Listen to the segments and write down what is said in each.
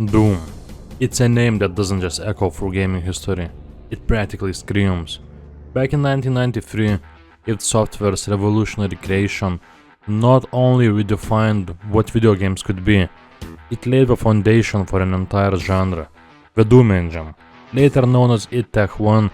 Doom. It's a name that doesn't just echo through gaming history, it practically screams. Back in 1993, id Software's revolutionary creation not only redefined what video games could be, it laid the foundation for an entire genre. The Doom engine, later known as id Tech 1,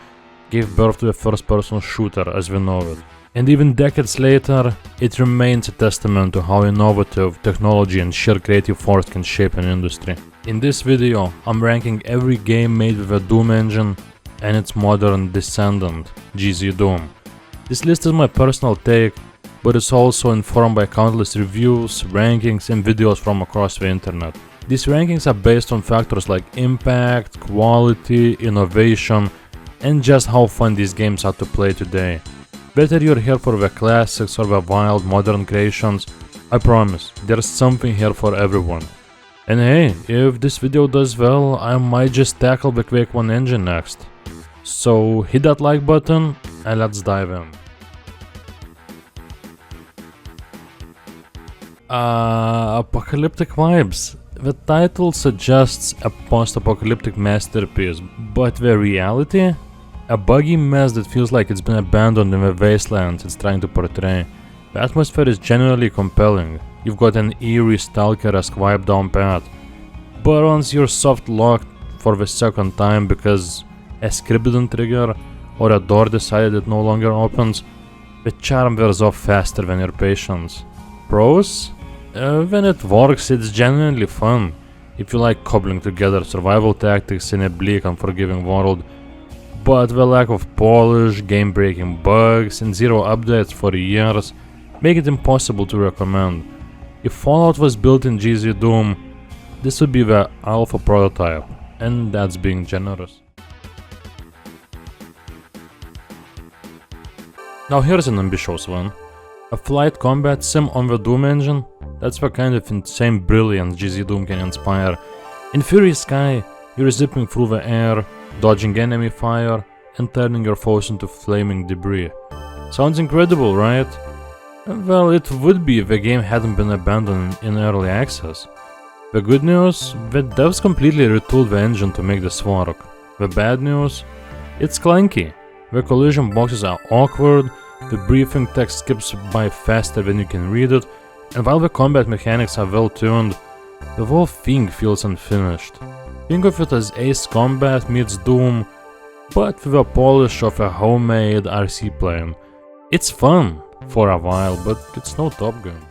gave birth to the first-person shooter as we know it. And even decades later, it remains a testament to how innovative technology and sheer creative force can shape an industry. In this video, I'm ranking every game made with the Doom engine and its modern descendant, GZDoom. This list is my personal take, but it's also informed by countless reviews, rankings and videos from across the internet. These rankings are based on factors like impact, quality, innovation, and just how fun these games are to play today. Whether you're here for the classics or the wild modern creations, I promise, there's something here for everyone. And hey, if this video does well, I might just tackle the Quake 1 engine next. So hit that like button and let's dive in. Apocalyptic vibes. The title suggests a post-apocalyptic masterpiece, but the reality? A buggy mess that feels like it's been abandoned in the wastelands it's trying to portray. The atmosphere is genuinely compelling. You've got an eerie stalker-esque vibe down pat. But once you're soft-locked for the second time because a script didn't trigger or a door decided it no longer opens, the charm wears off faster than your patience. Pros? When it works, it's genuinely fun. If you like cobbling together survival tactics in a bleak, unforgiving world. But the lack of polish, game-breaking bugs, and zero updates for years make it impossible to recommend. If Fallout was built in GZDoom, this would be the alpha prototype, and that's being generous. Now here's an ambitious one. A flight combat sim on the Doom engine? That's the kind of insane brilliance GZDoom can inspire. In Fury Sky, you're zipping through the air, dodging enemy fire, and turning your foes into flaming debris. Sounds incredible, right? Well, it would be if the game hadn't been abandoned in early access. The good news? The devs completely retooled the engine to make this work. The bad news? It's clunky. The collision boxes are awkward, the briefing text skips by faster than you can read it, and while the combat mechanics are well tuned, the whole thing feels unfinished. Think of it as Ace Combat meets Doom, but with a polish of a homemade RC plane. It's fun for a while, but it's no Top Gun.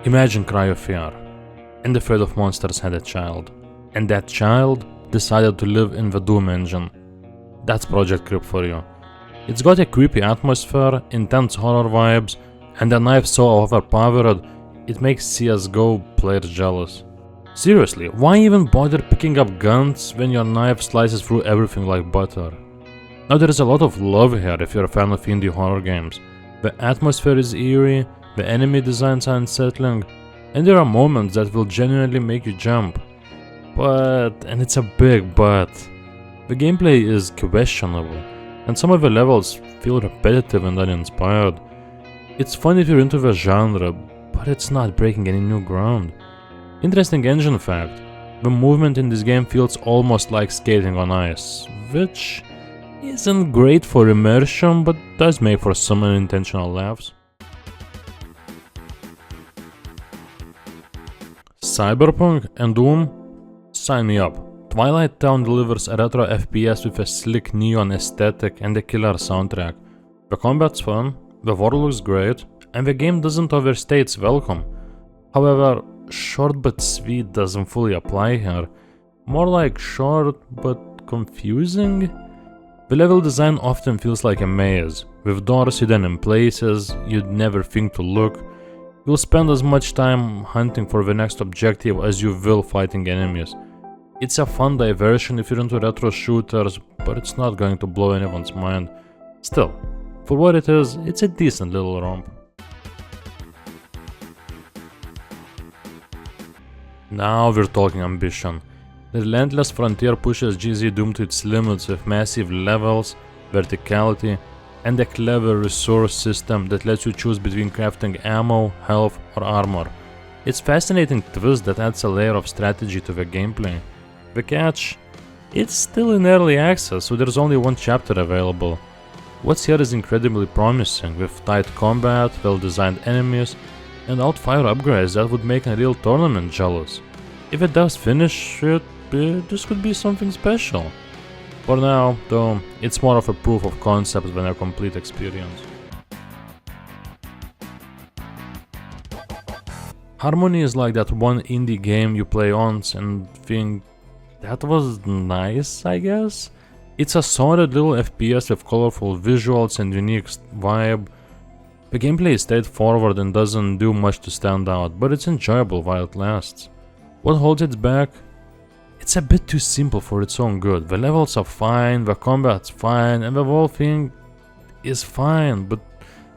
Imagine Cry of Fear, and Afraid of Monsters had a child, and that child decided to live in the Doom engine. That's Project Crypt for you. It's got a creepy atmosphere, intense horror vibes, and a knife so overpowered it makes CSGO players jealous. Seriously, why even bother picking up guns when your knife slices through everything like butter? Now there is a lot of love here if you're a fan of indie horror games. The atmosphere is eerie, the enemy designs are unsettling, and there are moments that will genuinely make you jump. But, and it's a big but, the gameplay is questionable, and some of the levels feel repetitive and uninspired. It's fun if you're into the genre, but it's not breaking any new ground. Interesting engine fact, the movement in this game feels almost like skating on ice, which isn't great for immersion, but does make for some unintentional laughs. Cyberpunk and Doom? Sign me up. Twilight Town delivers a retro FPS with a slick neon aesthetic and a killer soundtrack. The combat's fun, the world looks great, and the game doesn't overstay its welcome. However, short but sweet doesn't fully apply here. More like short but confusing? The level design often feels like a maze, with doors hidden in places you'd never think to look. You'll spend as much time hunting for the next objective as you will fighting enemies. It's a fun diversion if you're into retro shooters, but it's not going to blow anyone's mind. Still, for what it is, it's a decent little romp. Now we're talking ambition. The Relentless Frontier pushes GZDoom to its limits with massive levels, verticality, and a clever resource system that lets you choose between crafting ammo, health, or armor. It's fascinating twist that adds a layer of strategy to the gameplay. The catch? It's still in early access, so there's only one chapter available. What's here is incredibly promising, with tight combat, well-designed enemies, and outfire upgrades that would make a real tournament jealous. If it does finish it, this could be something special. For now, though, it's more of a proof of concept than a complete experience. Harmony is like that one indie game you play once and think, that was nice, I guess? It's a solid little FPS with colorful visuals and unique vibe. The gameplay is straightforward and doesn't do much to stand out, but it's enjoyable while it lasts. What holds it back? It's a bit too simple for its own good. The levels are fine, the combat's fine, and the whole thing is fine, but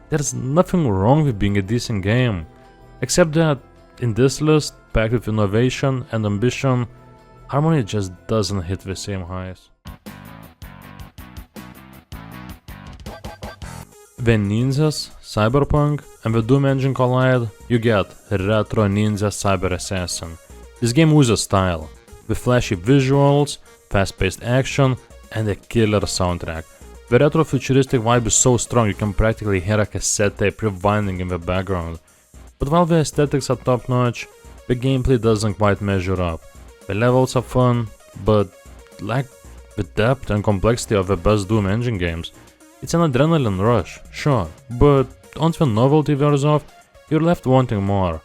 there's nothing wrong with being a decent game. Except that, in this list, packed with innovation and ambition, Harmony just doesn't hit the same highs. When Ninjas, Cyberpunk, and the Doom engine collide, you get Retroninjacyberassassin. This game oozes style, with flashy visuals, fast-paced action, and a killer soundtrack. The retro-futuristic vibe is so strong you can practically hear a cassette tape rewinding in the background. But while the aesthetics are top-notch, the gameplay doesn't quite measure up. The levels are fun, but lack the depth and complexity of the best Doom engine games. It's an adrenaline rush, sure, but once the novelty wears off, you're left wanting more.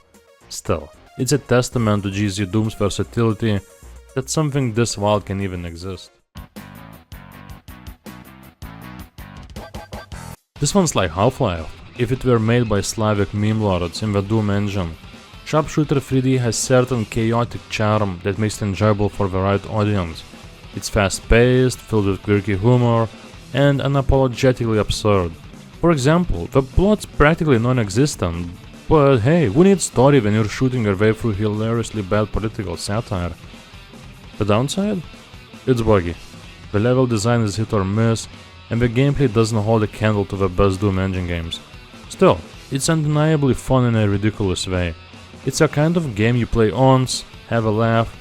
Still, it's a testament to GZDoom's versatility that something this wild can even exist. This one's like Half-Life, if it were made by Slavic meme lords in the Doom engine. Sharpshooter 3D has certain chaotic charm that makes it enjoyable for the right audience. It's fast-paced, filled with quirky humor, and unapologetically absurd. For example, the plot's practically non-existent, but hey, who needs story when you're shooting your way through hilariously bad political satire? The downside? It's buggy. The level design is hit or miss, and the gameplay doesn't hold a candle to the best Doom engine games. Still, it's undeniably fun in a ridiculous way. It's a kind of game you play once, have a laugh,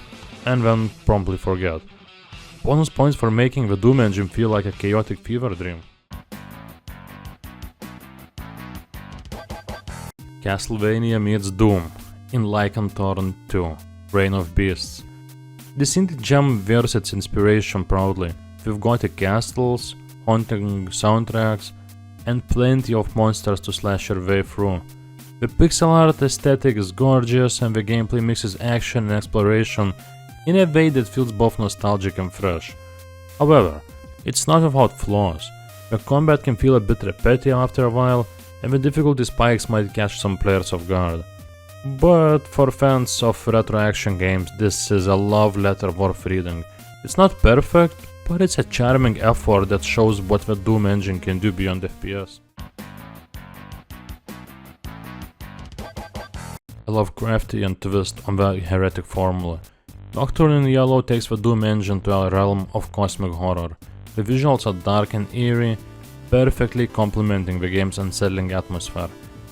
and then promptly forget. Bonus points for making the Doom engine feel like a chaotic fever dream. Castlevania meets Doom in Lycanthorn II, Reign of Beasts. This indie gem wears its inspiration proudly, with gothic castles, haunting soundtracks, and plenty of monsters to slash your way through. The pixel art aesthetic is gorgeous and the gameplay mixes action and exploration in a way that feels both nostalgic and fresh. However, it's not without flaws. The combat can feel a bit repetitive after a while, and the difficulty spikes might catch some players off guard. But for fans of retro action games, this is a love letter worth reading. It's not perfect, but it's a charming effort that shows what the Doom engine can do beyond FPS. A Lovecraftian twist on the Heretic formula. Nocturne in Yellow takes the Doom engine to a realm of cosmic horror. The visuals are dark and eerie, perfectly complementing the game's unsettling atmosphere.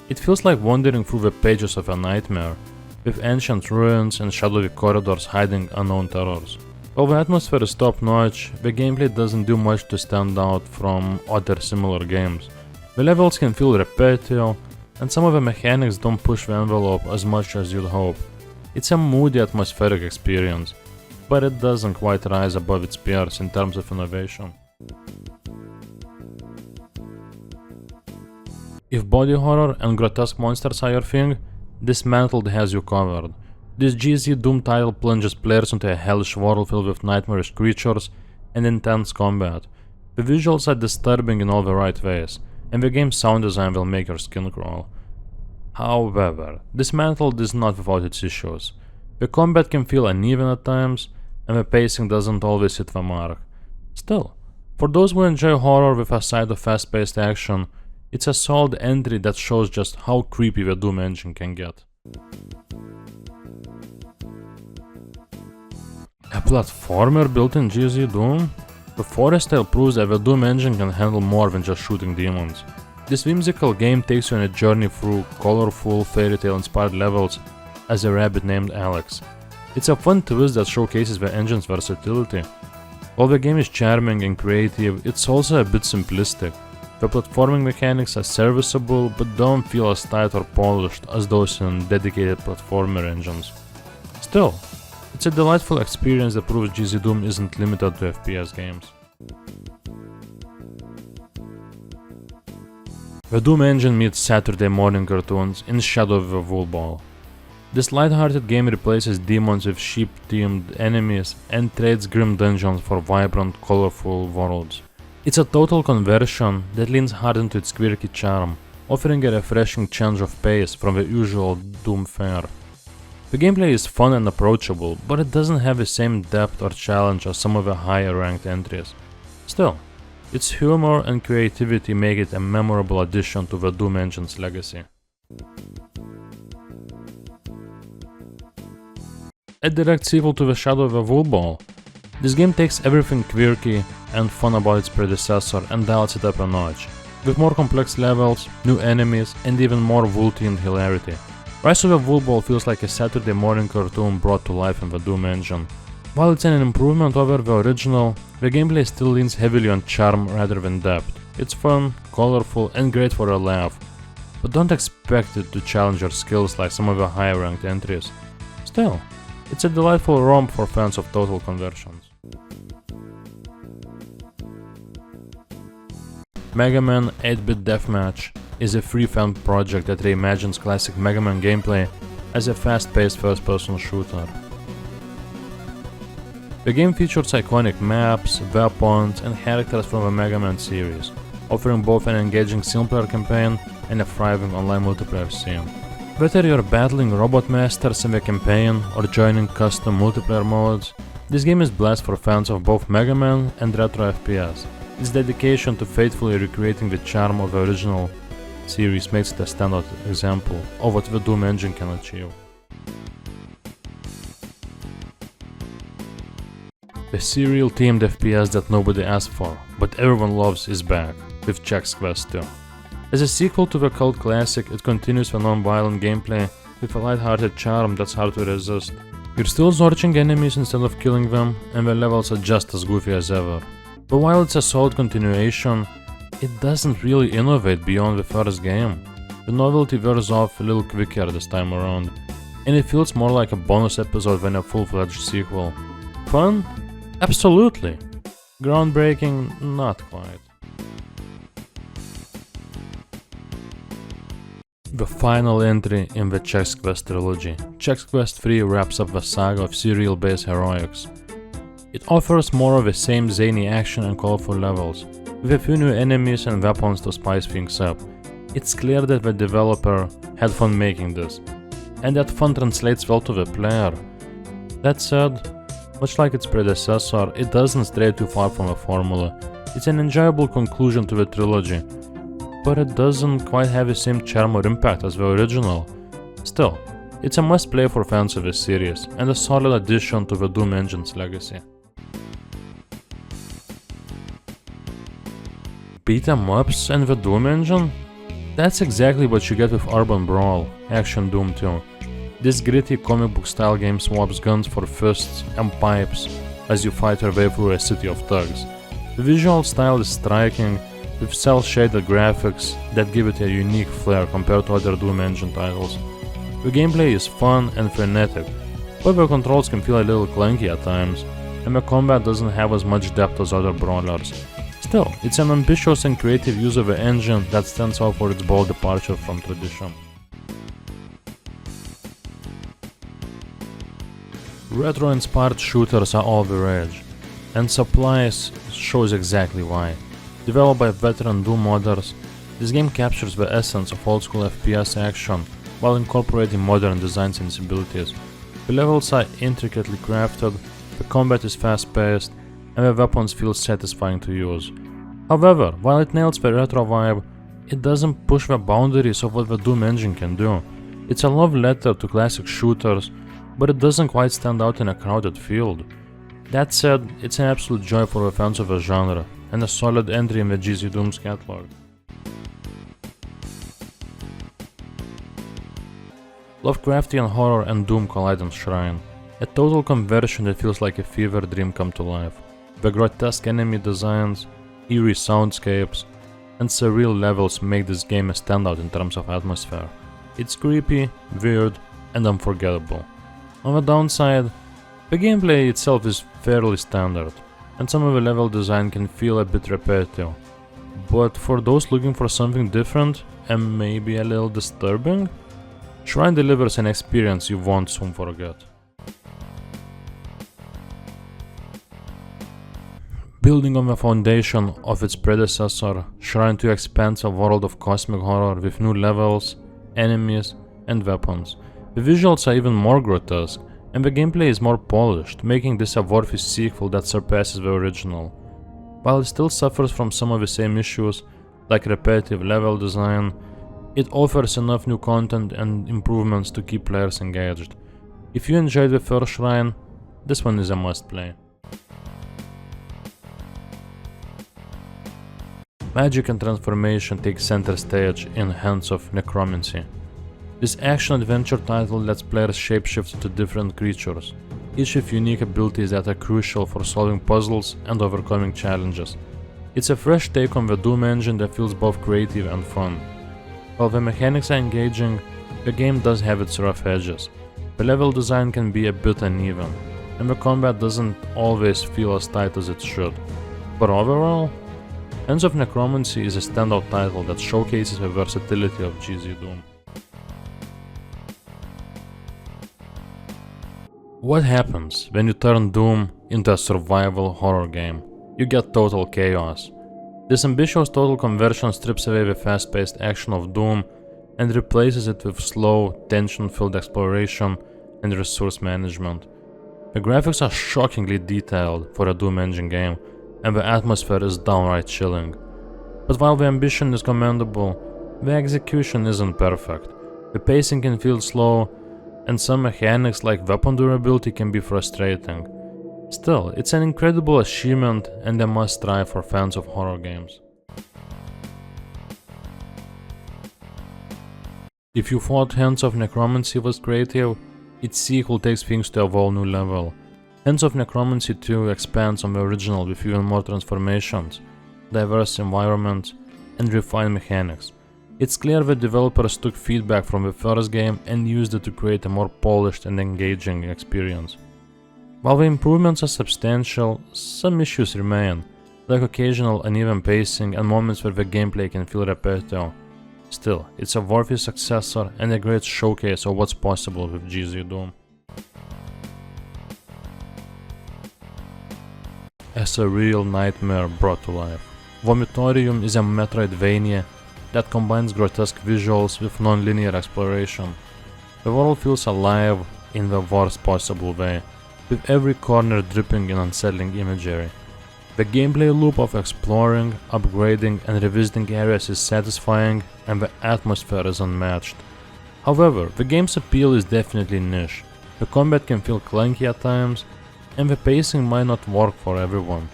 It feels like wandering through the pages of a nightmare, with ancient ruins and shadowy corridors hiding unknown terrors. While the atmosphere is top-notch, the gameplay doesn't do much to stand out from other similar games. The levels can feel repetitive, and some of the mechanics don't push the envelope as much as you'd hope. It's a moody atmospheric experience, but it doesn't quite rise above its peers in terms of innovation. If body horror and grotesque monsters are your thing, Dismantled has you covered. This GZDoom title plunges players into a hellish world filled with nightmarish creatures and intense combat. The visuals are disturbing in all the right ways, and the game's sound design will make your skin crawl. However, Dismantled is not without its issues. The combat can feel uneven at times, and the pacing doesn't always hit the mark. Still, for those who enjoy horror with a side of fast-paced action, it's a solid entry that shows just how creepy the Doom engine can get. A platformer built in GZDoom? The Forestale proves that the Doom engine can handle more than just shooting demons. This whimsical game takes you on a journey through colorful, fairy tale inspired levels as a rabbit named Alex. It's a fun twist that showcases the engine's versatility. While the game is charming and creative, it's also a bit simplistic. The platforming mechanics are serviceable but don't feel as tight or polished as those in dedicated platformer engines. Still, it's a delightful experience that proves GZDoom isn't limited to FPS games. The Doom engine meets Saturday morning cartoons in Shadow of the Wool Ball. This light-hearted game replaces demons with sheep-themed enemies and trades grim dungeons for vibrant, colorful worlds. It's a total conversion that leans hard into its quirky charm, offering a refreshing change of pace from the usual Doom fare. The gameplay is fun and approachable, but it doesn't have the same depth or challenge as some of the higher ranked entries. Still, its humor and creativity make it a memorable addition to the Doom engine's legacy. A direct sequel to the Shadow of the Wool Ball, this game takes everything quirky and fun about its predecessor and dials it up a notch, with more complex levels, new enemies, and even more wool-themed hilarity. Rise of the Wool Ball feels like a Saturday morning cartoon brought to life in the Doom engine. While it's an improvement over the original, the gameplay still leans heavily on charm rather than depth. It's fun, colorful, and great for a laugh, but don't expect it to challenge your skills like some of the higher ranked entries. Still, it's a delightful romp for fans of total conversions. Mega Man 8-Bit Deathmatch is a free fan project that reimagines classic Mega Man gameplay as a fast-paced first-person shooter. The game features iconic maps, weapons, and characters from the Mega Man series, offering both an engaging single-player campaign and a thriving online multiplayer scene. Whether you're battling robot masters in the campaign or joining custom multiplayer modes, this game is blessed for fans of both Mega Man and retro FPS. Its dedication to faithfully recreating the charm of the original series makes it a standout example of what the Doom engine can achieve. The serial-themed FPS that nobody asked for, but everyone loves is back, with Chex Quest 2. As a sequel to the cult classic, it continues the non-violent gameplay with a light-hearted charm that's hard to resist. You're still searching enemies instead of killing them, and the levels are just as goofy as ever. But while it's a solid continuation, it doesn't really innovate beyond the first game. The novelty wears off a little quicker this time around, and it feels more like a bonus episode than a full-fledged sequel. Fun? Absolutely. Groundbreaking? Not quite. The final entry in the Chex Quest trilogy, Chex Quest 3 wraps up the saga of serial-based heroics. It offers more of the same zany action and colorful levels, with a few new enemies and weapons to spice things up. It's clear that the developer had fun making this, and that fun translates well to the player. That said, much like its predecessor, it doesn't stray too far from the formula. It's an enjoyable conclusion to the trilogy, but it doesn't quite have the same charm or impact as the original. Still, it's a must-play for fans of the series, and a solid addition to the Doom engine's legacy. Beat-em-ups and the Doom engine? That's exactly what you get with Urban Brawl, Action Doom 2. This gritty comic book style game swaps guns for fists and pipes as you fight your way through a city of thugs. The visual style is striking, with cel-shaded graphics that give it a unique flair compared to other Doom engine titles. The gameplay is fun and frenetic, but the controls can feel a little clunky at times, and the combat doesn't have as much depth as other brawlers. Still, it's an ambitious and creative use of the engine that stands out for its bold departure from tradition. Retro-inspired shooters are all the rage, and Supplice shows exactly why. Developed by veteran Doom modders, this game captures the essence of old-school FPS action while incorporating modern design sensibilities. The levels are intricately crafted, the combat is fast-paced, and the weapons feel satisfying to use. However, while it nails the retro vibe, it doesn't push the boundaries of what the Doom engine can do. It's a love letter to classic shooters, but it doesn't quite stand out in a crowded field. That said, it's an absolute joy for the fans of the genre, and a solid entry in the GZDoom's catalog. Lovecraftian horror and doom collide in Shrine, a total conversion that feels like a fever dream come to life. The grotesque enemy designs, eerie soundscapes, and surreal levels make this game a standout in terms of atmosphere. It's creepy, weird, and unforgettable. On the downside, the gameplay itself is fairly standard, and some of the level design can feel a bit repetitive. But for those looking for something different, and maybe a little disturbing, Shrine delivers an experience you won't soon forget. Building on the foundation of its predecessor, Shrine 2 expands a world of cosmic horror with new levels, enemies, and weapons. The visuals are even more grotesque, and the gameplay is more polished, making this a worthy sequel that surpasses the original. While it still suffers from some of the same issues, like repetitive level design, it offers enough new content and improvements to keep players engaged. If you enjoyed the first Shrine, this one is a must-play. Magic and transformation take center stage in Hands of Necromancy. This action-adventure title lets players shapeshift into different creatures, each with unique abilities that are crucial for solving puzzles and overcoming challenges. It's a fresh take on the Doom engine that feels both creative and fun. While the mechanics are engaging, the game does have its rough edges. The level design can be a bit uneven, and the combat doesn't always feel as tight as it should. But overall, Hands of Necromancy is a standout title that showcases the versatility of GZDoom. What happens when you turn Doom into a survival horror game? You get total chaos. This ambitious total conversion strips away the fast-paced action of Doom and replaces it with slow, tension-filled exploration and resource management. The graphics are shockingly detailed for a Doom engine game, and the atmosphere is downright chilling. But while the ambition is commendable, the execution isn't perfect. The pacing can feel slow, and some mechanics like weapon durability can be frustrating. Still, it's an incredible achievement and a must-try for fans of horror games. If you thought Hands of Necromancy was creative, its sequel takes things to a whole new level. Hands of Necromancy 2 expands on the original with even more transformations, diverse environments, and refined mechanics. It's clear the developers took feedback from the first game and used it to create a more polished and engaging experience. While the improvements are substantial, some issues remain, like occasional uneven pacing and moments where the gameplay can feel repetitive. Still, it's a worthy successor and a great showcase of what's possible with GZDoom. A surreal nightmare brought to life. Vomitoreum is a Metroidvania that combines grotesque visuals with non-linear exploration. The world feels alive in the worst possible way, with every corner dripping in unsettling imagery. The gameplay loop of exploring, upgrading and revisiting areas is satisfying, and the atmosphere is unmatched. However, the game's appeal is definitely niche. The combat can feel clunky at times, and the pacing might not work for everyone.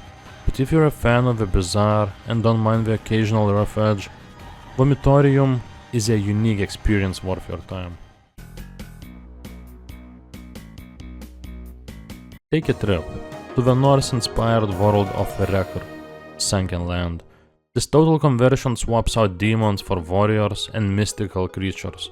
But if you're a fan of the bizarre and don't mind the occasional rough edge, Vomitoreum is a unique experience worth your time. Take a trip to the Norse-inspired world of REKKR, Sunken land. This total conversion swaps out demons for warriors and mystical creatures,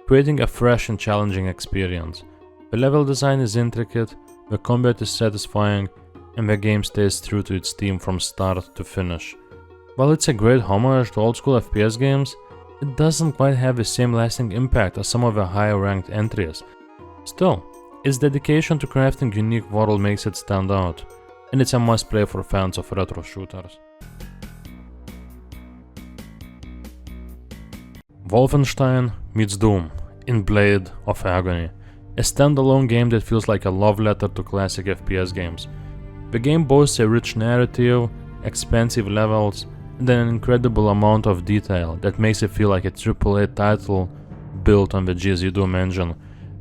creating a fresh and challenging experience. The level design is intricate, the combat is satisfying, and the game stays true to its theme from start to finish. While it's a great homage to old-school FPS games, it doesn't quite have the same lasting impact as some of the higher-ranked entries. Still, its dedication to crafting unique world makes it stand out, and it's a must-play for fans of retro shooters. Wolfenstein meets Doom in Blade of Agony, a standalone game that feels like a love letter to classic FPS games. The game boasts a rich narrative, expansive levels, and an incredible amount of detail that makes it feel like a AAA title built on the GZDoom engine.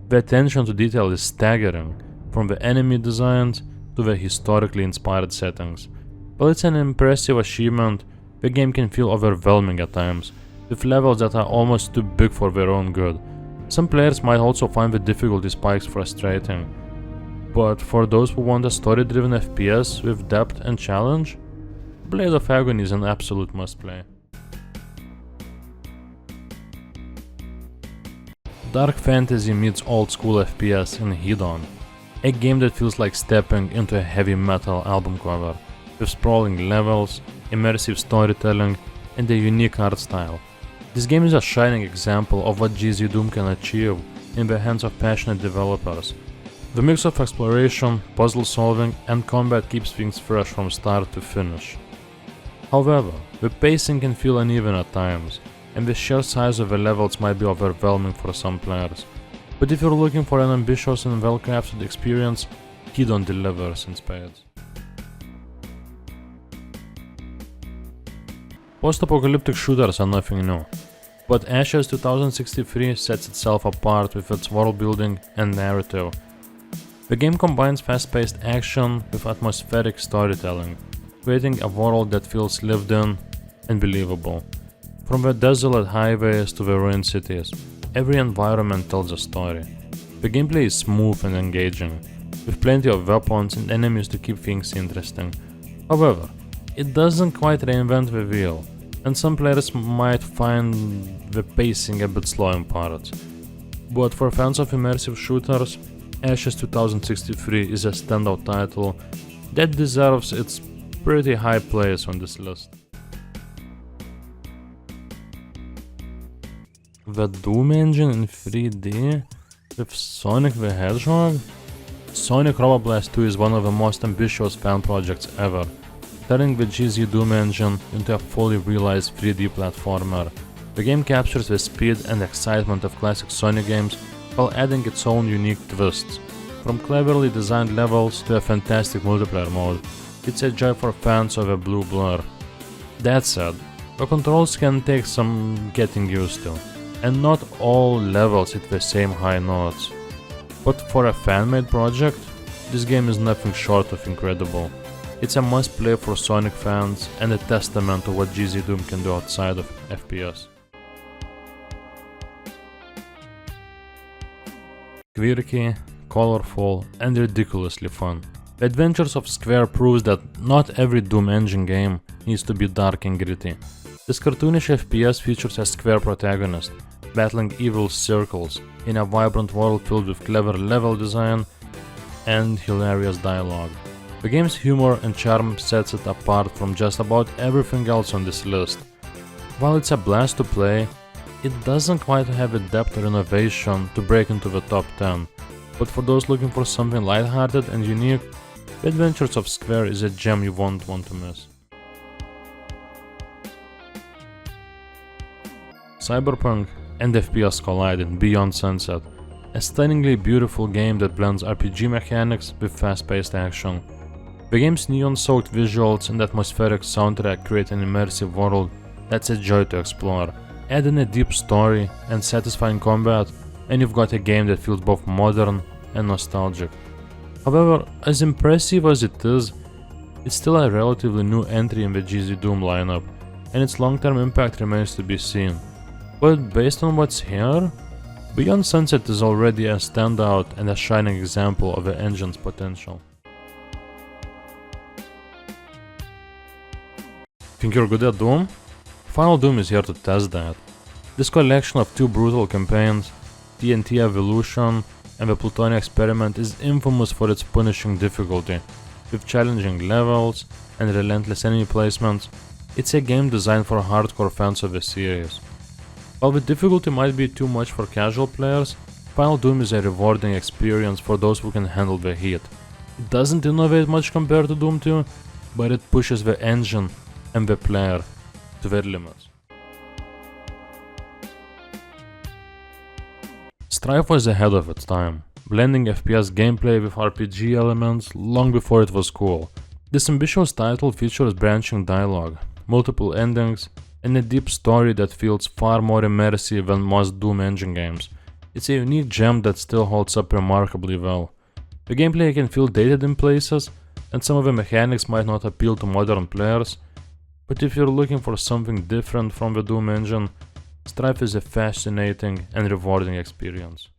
The attention to detail is staggering, from the enemy designs to the historically inspired settings. While it's an impressive achievement, the game can feel overwhelming at times, with levels that are almost too big for their own good. Some players might also find the difficulty spikes frustrating, but for those who want a story-driven FPS with depth and challenge, Blade of Agony is an absolute must-play. Dark fantasy meets old-school FPS in Hedon, a game that feels like stepping into a heavy metal album cover, with sprawling levels, immersive storytelling, and a unique art style. This game is a shining example of what GZDoom can achieve in the hands of passionate developers. The mix of exploration, puzzle solving, and combat keeps things fresh from start to finish. However, the pacing can feel uneven at times, and the sheer size of the levels might be overwhelming for some players. But if you're looking for an ambitious and well-crafted experience, Hedon delivers in spades. Post-apocalyptic shooters are nothing new, but Ashes 2063 sets itself apart with its world building and narrative. The game combines fast-paced action with atmospheric storytelling, creating a world that feels lived in and believable. From the desolate highways to the ruined cities, every environment tells a story. The gameplay is smooth and engaging, with plenty of weapons and enemies to keep things interesting. However, it doesn't quite reinvent the wheel, and some players might find the pacing a bit slow in parts. But for fans of immersive shooters, Ashes 2063 is a standout title that deserves its pretty high place on this list. The Doom engine in 3D with Sonic the Hedgehog? Sonic Robo Blast 2 is one of the most ambitious fan projects ever, turning the GZDoom engine into a fully realized 3D platformer. The game captures the speed and excitement of classic Sonic games while adding its own unique twists. From cleverly designed levels to a fantastic multiplayer mode, it's a joy for fans of a blue blur. That said, the controls can take some getting used to, and not all levels hit the same high notes. But for a fan-made project, this game is nothing short of incredible. It's a must-play for Sonic fans and a testament to what GZDoom can do outside of FPS. Quirky, colorful, and ridiculously fun. The Adventures of Square proves that not every Doom engine game needs to be dark and gritty. This cartoonish FPS features a Square protagonist, battling evil circles in a vibrant world filled with clever level design and hilarious dialogue. The game's humor and charm sets it apart from just about everything else on this list. While it's a blast to play, it doesn't quite have the depth or innovation to break into the top 10, but for those looking for something lighthearted and unique, The Adventures of Square is a gem you won't want to miss. Cyberpunk and FPS collide in Beyond Sunset, a stunningly beautiful game that blends RPG mechanics with fast-paced action. The game's neon-soaked visuals and atmospheric soundtrack create an immersive world that's a joy to explore. Add in a deep story and satisfying combat, and you've got a game that feels both modern and nostalgic. However, as impressive as it is, it's still a relatively new entry in the GZDoom lineup, and its long-term impact remains to be seen. But based on what's here, Beyond Sunset is already a standout and a shining example of the engine's potential. Think you're good at Doom? Final Doom is here to test that. This collection of two brutal campaigns, TNT Evolution and the Plutonic Experiment, is infamous for its punishing difficulty. With challenging levels and relentless enemy placements, it's a game designed for hardcore fans of the series. While the difficulty might be too much for casual players, Final Doom is a rewarding experience for those who can handle the heat. It doesn't innovate much compared to Doom 2, but it pushes the engine and the player to their limits. Strife was ahead of its time, blending FPS gameplay with RPG elements long before it was cool. This ambitious title features branching dialogue, multiple endings, and a deep story that feels far more immersive than most Doom engine games. It's a unique gem that still holds up remarkably well. The gameplay can feel dated in places, and some of the mechanics might not appeal to modern players, but if you're looking for something different from the Doom engine, Strife is a fascinating and rewarding experience.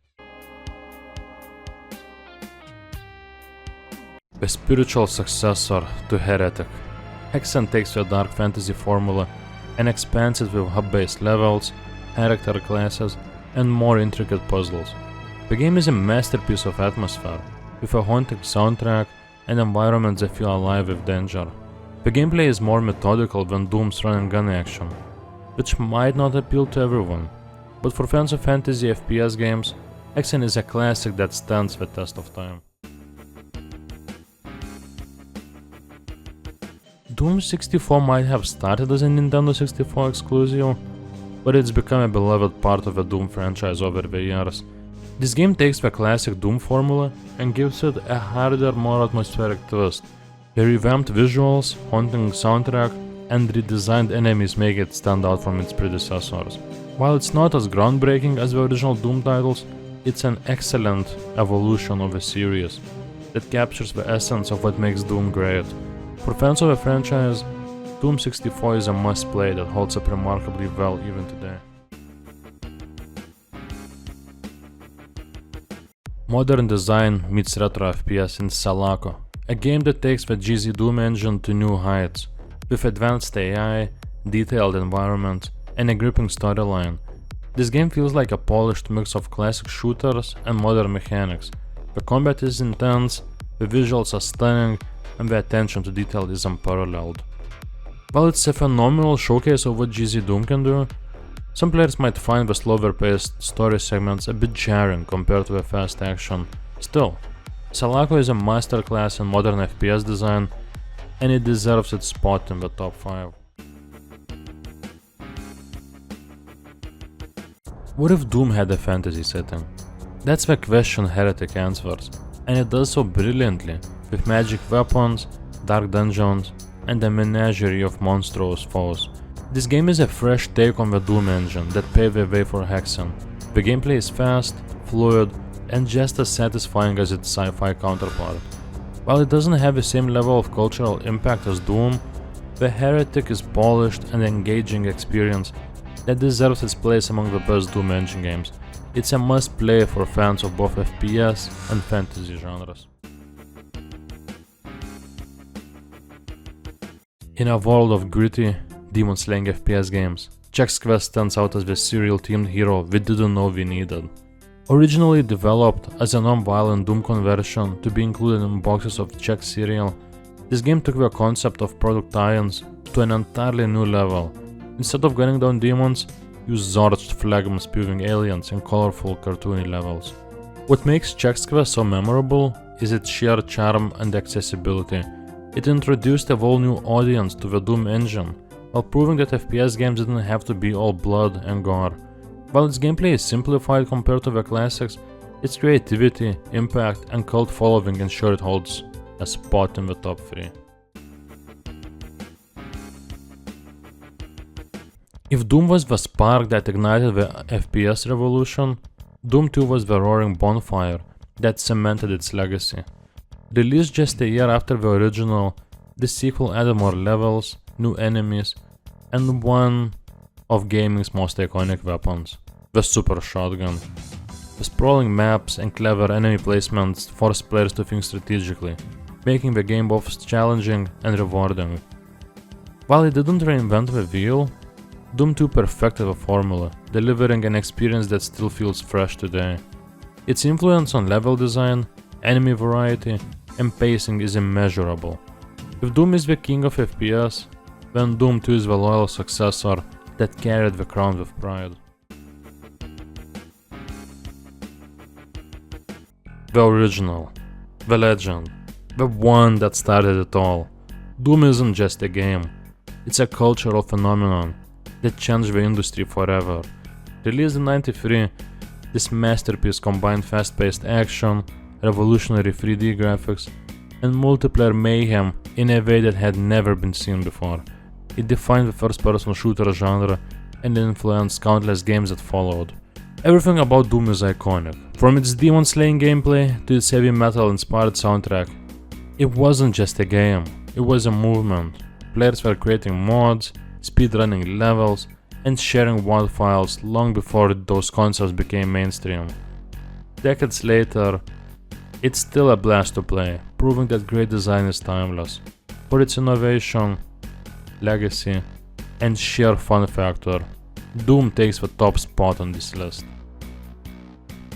The spiritual successor to Heretic, Hexen takes the dark fantasy formula and expands it with hub-based levels, character classes, and more intricate puzzles. The game is a masterpiece of atmosphere, with a haunting soundtrack and environments that feel alive with danger. The gameplay is more methodical than Doom's run-and-gun action, which might not appeal to everyone, but for fans of fantasy FPS games, Hexen is a classic that stands the test of time. Doom 64 might have started as a Nintendo 64 exclusive, but it's become a beloved part of the Doom franchise over the years. This game takes the classic Doom formula and gives it a harder, more atmospheric twist. The revamped visuals, haunting soundtrack, and redesigned enemies make it stand out from its predecessors. While it's not as groundbreaking as the original Doom titles, it's an excellent evolution of a series that captures the essence of what makes Doom great. For fans of the franchise, Doom 64 is a must-play that holds up remarkably well even today. Modern design meets retro FPS in Selaco, a game that takes the GZDoom engine to new heights, with advanced AI, detailed environments, and a gripping storyline. This game feels like a polished mix of classic shooters and modern mechanics. The combat is intense, the visuals are stunning, and the attention to detail is unparalleled. While it's a phenomenal showcase of what GZDoom can do, some players might find the slower paced story segments a bit jarring compared to the fast action. Still, Selaco is a masterclass in modern FPS design, and it deserves its spot in the top 5. What if Doom had a fantasy setting? That's the question Heretic answers, and it does so brilliantly, with magic weapons, dark dungeons, and a menagerie of monstrous foes. This game is a fresh take on the Doom engine that paved the way for Hexen. The gameplay is fast, fluid, and just as satisfying as its sci-fi counterpart. While it doesn't have the same level of cultural impact as Doom, the Heretic is polished and engaging experience that deserves its place among the best Doom engine games. It's a must-play for fans of both FPS and fantasy genres. In a world of gritty, demon-slaying FPS games, Chex Quest stands out as the serial-themed hero we didn't know we needed. Originally developed as a non-violent Doom conversion to be included in boxes of Chex cereal, this game took the concept of product tie-ins to an entirely new level. Instead of gunning down demons, use Zorged phlegm-spewing aliens in colorful, cartoony levels. What makes Chex Quest so memorable is its sheer charm and accessibility. It introduced a whole new audience to the Doom engine, while proving that FPS games didn't have to be all blood and gore. While its gameplay is simplified compared to the classics, its creativity, impact, and cult following ensure it holds a spot in the top 3. If Doom was the spark that ignited the FPS revolution, Doom 2 was the roaring bonfire that cemented its legacy. Released just a year after the original, the sequel added more levels, new enemies, and one of gaming's most iconic weapons, the Super Shotgun. The sprawling maps and clever enemy placements force players to think strategically, making the game both challenging and rewarding. While it didn't reinvent the wheel, Doom 2 perfected the formula, delivering an experience that still feels fresh today. Its influence on level design, enemy variety, and pacing is immeasurable. If Doom is the king of FPS, then Doom 2 is the loyal successor that carried the crown with pride. The original, the legend, the one that started it all. Doom isn't just a game, it's a cultural phenomenon that changed the industry forever. Released in '93, this masterpiece combined fast-paced action, revolutionary 3D graphics, and multiplayer mayhem in a way that had never been seen before. It defined the first-person shooter genre and influenced countless games that followed. Everything about Doom is iconic, from its demon-slaying gameplay to its heavy metal-inspired soundtrack. It wasn't just a game, it was a movement. Players were creating mods, speedrunning levels, and sharing WoD files long before those concepts became mainstream. Decades later, it's still a blast to play, proving that great design is timeless, for its innovation, legacy, and sheer fun factor. Doom takes the top spot on this list.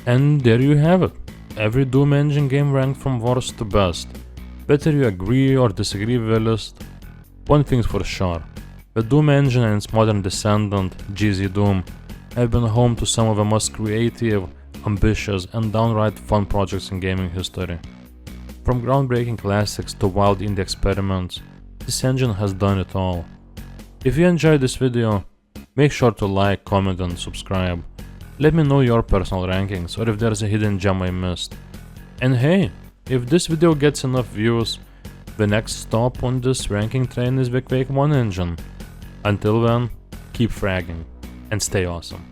And there you have it. Every Doom engine game ranked from worst to best. Whether you agree or disagree with the list, one thing's for sure. The Doom engine and its modern descendant, GZDoom, have been home to some of the most creative, ambitious, and downright fun projects in gaming history. From groundbreaking classics to wild indie experiments, this engine has done it all. If you enjoyed this video, make sure to like, comment, and subscribe. Let me know your personal rankings or if there's a hidden gem I missed. And hey, if this video gets enough views, the next stop on this ranking train is the Quake 1 engine. Until then, keep fragging and stay awesome.